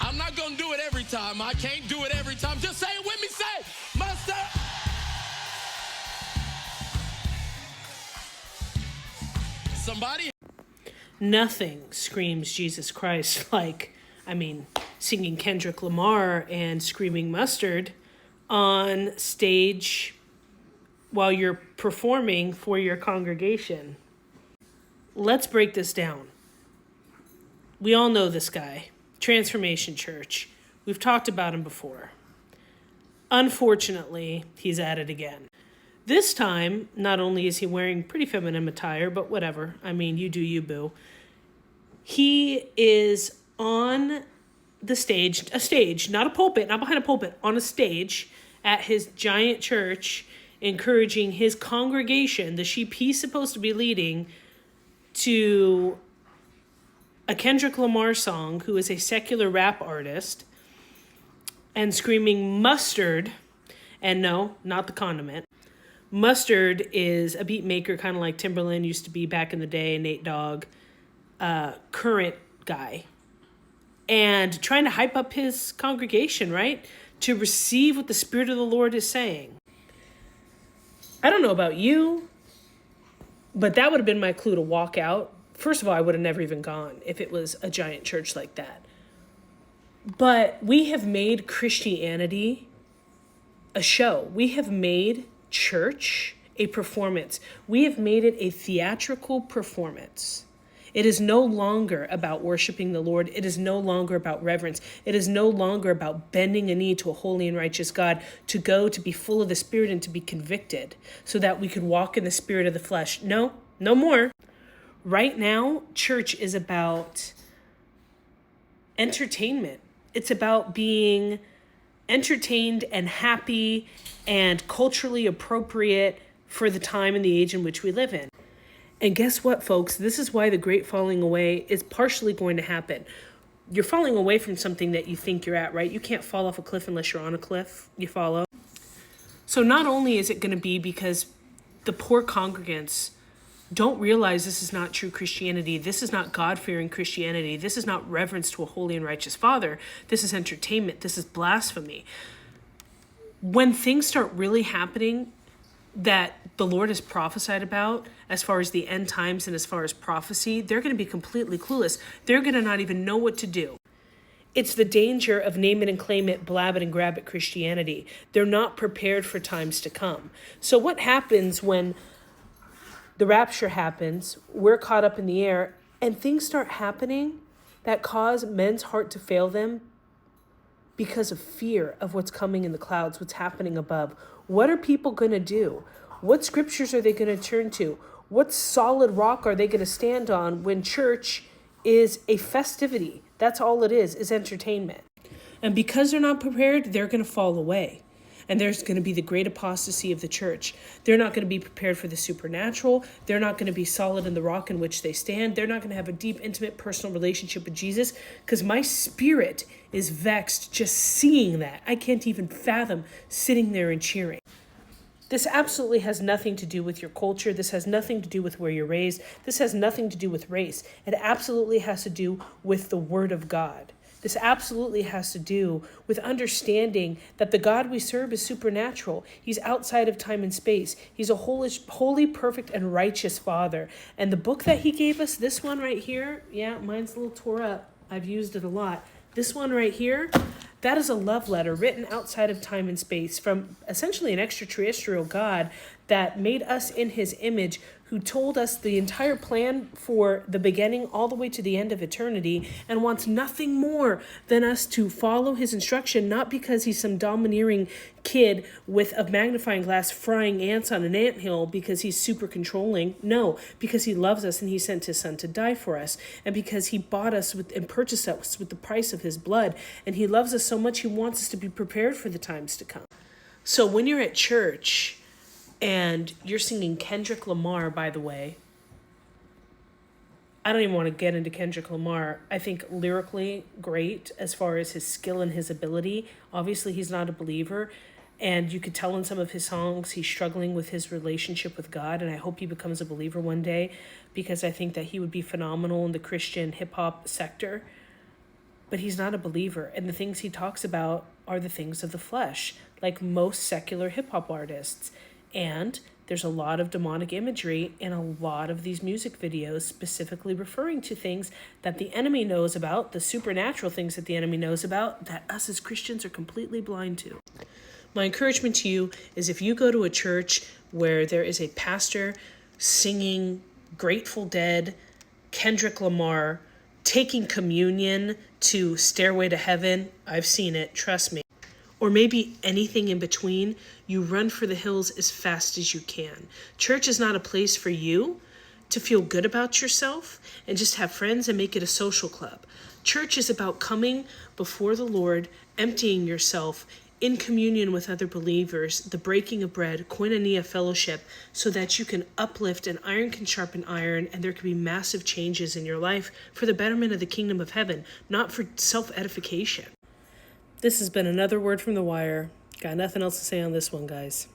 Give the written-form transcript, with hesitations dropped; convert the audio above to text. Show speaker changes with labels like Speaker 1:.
Speaker 1: I'm not going to do it every time. I can't do it every time. Just say it with me. Say, mustard. Somebody.
Speaker 2: Nothing screams Jesus Christ like, singing Kendrick Lamar and screaming mustard on stage while you're performing for your congregation. Let's break this down. We all know this guy, Transformation Church. We've talked about him before. Unfortunately, he's at it again. This time, not only is he wearing pretty feminine attire, but whatever. You do you, boo. He is on the stage, a stage, not a pulpit, not behind a pulpit, on a stage at his giant church, encouraging his congregation, the sheep he's supposed to be leading, to a Kendrick Lamar song, who is a secular rap artist, and screaming mustard, and no, not the condiment. Mustard is a beat maker, kind of like Timberland used to be back in the day, Nate Dogg, current guy. And trying to hype up his congregation, right? To receive what the Spirit of the Lord is saying. I don't know about you, but that would have been my clue to walk out. First of all, I would have never even gone if it was a giant church like that. But we have made Christianity a show. We have made church a performance. We have made it a theatrical performance. It is no longer about worshiping the Lord. It is no longer about reverence. It is no longer about bending a knee to a holy and righteous God, to go to be full of the Spirit and to be convicted so that we could walk in the spirit of the flesh. No, no more. Right now, church is about entertainment. It's about being entertained and happy and culturally appropriate for the time and the age in which we live in. And guess what, folks? This is why the great falling away is partially going to happen. You're falling away from something that you think you're at, right? You can't fall off a cliff unless you're on a cliff. You follow? So not only is it going to be because the poor congregants don't realize this is not true Christianity. This is not God-fearing Christianity. This is not reverence to a holy and righteous Father. This is entertainment. This is blasphemy. When things start really happening that the Lord has prophesied about as far as the end times and as far as prophecy, they're going to be completely clueless. They're going to not even know what to do. It's the danger of name it and claim it, blab it and grab it Christianity. They're not prepared for times to come. So what happens when the rapture happens, we're caught up in the air, and things start happening that cause men's heart to fail them because of fear of what's coming in the clouds, what's happening above? What are people going to do? What scriptures are they going to turn to? What solid rock are they going to stand on when church is a festivity? That's all it is entertainment. And because they're not prepared, they're going to fall away. And there's going to be the great apostasy of the church. They're not going to be prepared for the supernatural. They're not going to be solid in the rock in which they stand. They're not going to have a deep, intimate, personal relationship with Jesus, because my spirit is vexed just seeing that. I can't even fathom sitting there and cheering. This absolutely has nothing to do with your culture. This has nothing to do with where you're raised. This has nothing to do with race. It absolutely has to do with the Word of God. This absolutely has to do with understanding that the God we serve is supernatural. He's outside of time and space. He's a holy, perfect, and righteous Father. And the book that he gave us, this one right here, yeah, mine's a little tore up. I've used it a lot. This one right here, that is a love letter written outside of time and space from essentially an extraterrestrial God that made us in his image, who told us the entire plan for the beginning all the way to the end of eternity, and wants nothing more than us to follow his instruction, not because he's some domineering kid with a magnifying glass frying ants on an anthill because he's super controlling. No, because he loves us and he sent his son to die for us, and because he bought us with and purchased us with the price of his blood, and he loves us so much he wants us to be prepared for the times to come. So when you're at church and you're singing Kendrick Lamar, by the way, I don't even want to get into Kendrick Lamar. I think lyrically great as far as his skill and his ability. Obviously, he's not a believer. And you could tell in some of his songs he's struggling with his relationship with God. And I hope he becomes a believer one day, because I think that he would be phenomenal in the Christian hip-hop sector. but he's not a believer. And the things he talks about are the things of the flesh, like most secular hip hop artists. And there's a lot of demonic imagery in a lot of these music videos, specifically referring to things that the enemy knows about, the supernatural things that the enemy knows about, that us as Christians are completely blind to. My encouragement to you is, if you go to a church where there is a pastor singing Grateful Dead, Kendrick Lamar, taking communion to Stairway to Heaven, I've seen it, trust me, or maybe anything in between, you run for the hills as fast as you can. Church is not a place for you to feel good about yourself and just have friends and make it a social club. Church is about coming before the Lord, emptying yourself in communion with other believers, the breaking of bread, koinonia fellowship, so that you can uplift and iron can sharpen iron, and there can be massive changes in your life for the betterment of the kingdom of heaven, not for self-edification. This has been another Word from the Wire. Got nothing else to say on this one, guys.